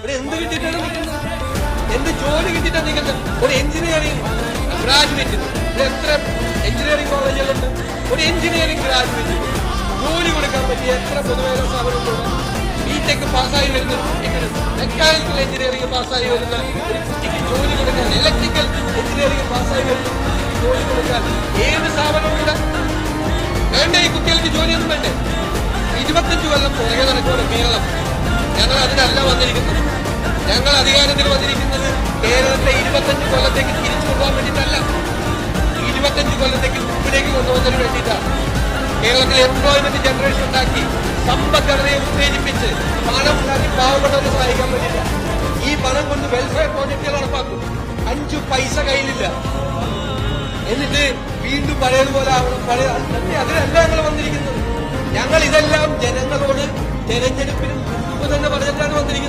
ഇവിടെ എന്ത് കിട്ടിയിട്ടാണ് നിൽക്കുന്നത്? എന്ത് ജോലി കിട്ടിയിട്ടാണ് നിൽക്കുന്നത്? ഒരു എഞ്ചിനീയറിംഗ് ഗ്രാജുവേറ്റ്, എത്ര എഞ്ചിനീയറിംഗ് കോളേജുകളുണ്ട്? ഒരു എഞ്ചിനീയറിംഗ് ഗ്രാജുവേറ്റ് ജോലി കൊടുക്കാൻ പറ്റിയ എത്ര പൊതുവേല സ്ഥാപനങ്ങളുണ്ട്? ബിടെക് പാസ്സായി വരുന്ന കുട്ടിക്ക്, മെക്കാനിക്കൽ എഞ്ചിനീയറിംഗ് പാസ്സായി വരുന്ന ഒരു കുട്ടിക്ക് ജോലി കൊടുക്കാൻ, ഇലക്ട്രിക്കൽ എഞ്ചിനീയറിംഗ് പാസ്സായി വരുന്ന ജോലി കൊടുക്കാൻ ഏത് സ്ഥാപനമുണ്ട്? വേണ്ടേ? ഈ കുട്ടികൾക്ക് ജോലിയൊന്നും വേണ്ടേ? 25 കൊല്ലം പുറകെ നടക്കുന്ന കേരളം. ഞങ്ങൾ അതിനല്ല വന്നിരിക്കുന്നത്. ഞങ്ങൾ അധികാരത്തിൽ വന്നിരിക്കുന്നത് കേരളത്തെ 25 കൊല്ലത്തേക്ക് തിരിച്ചു കൊണ്ടുപോകാൻ വേണ്ടിയിട്ടല്ല, 25 കൊല്ലത്തേക്ക് മുമ്പിലേക്ക് കൊണ്ടുപോകുന്നതിന് വേണ്ടിയിട്ടാണ്. കേരളത്തിൽ എംപ്ലോയ്മെന്റ് ജനറേഷൻ ഉണ്ടാക്കി, സമ്പദ്ഘടനയെ ഉത്തേജിപ്പിച്ച് പണം ഉണ്ടാക്കി പാവപ്പെട്ടവരെ സഹായിക്കാൻ വേണ്ടിയിട്ടാണ്. ഈ പണം കൊണ്ട് വെൽഫെയർ പ്രോജക്റ്റുകൾ നടപ്പാക്കും. 5 പൈസ കയ്യിലില്ല, എന്നിട്ട് വീണ്ടും പഴയതുപോലെ ആവണം. അതിനല്ല ഞങ്ങൾ വന്നിരിക്കുന്നത്. ഞങ്ങൾ ഇതെല്ലാം ജനങ്ങളോട് തെരഞ്ഞെടുപ്പിന് മുമ്പ് തന്നെ പറഞ്ഞിട്ടാണ് വന്നിരിക്കുന്നത്.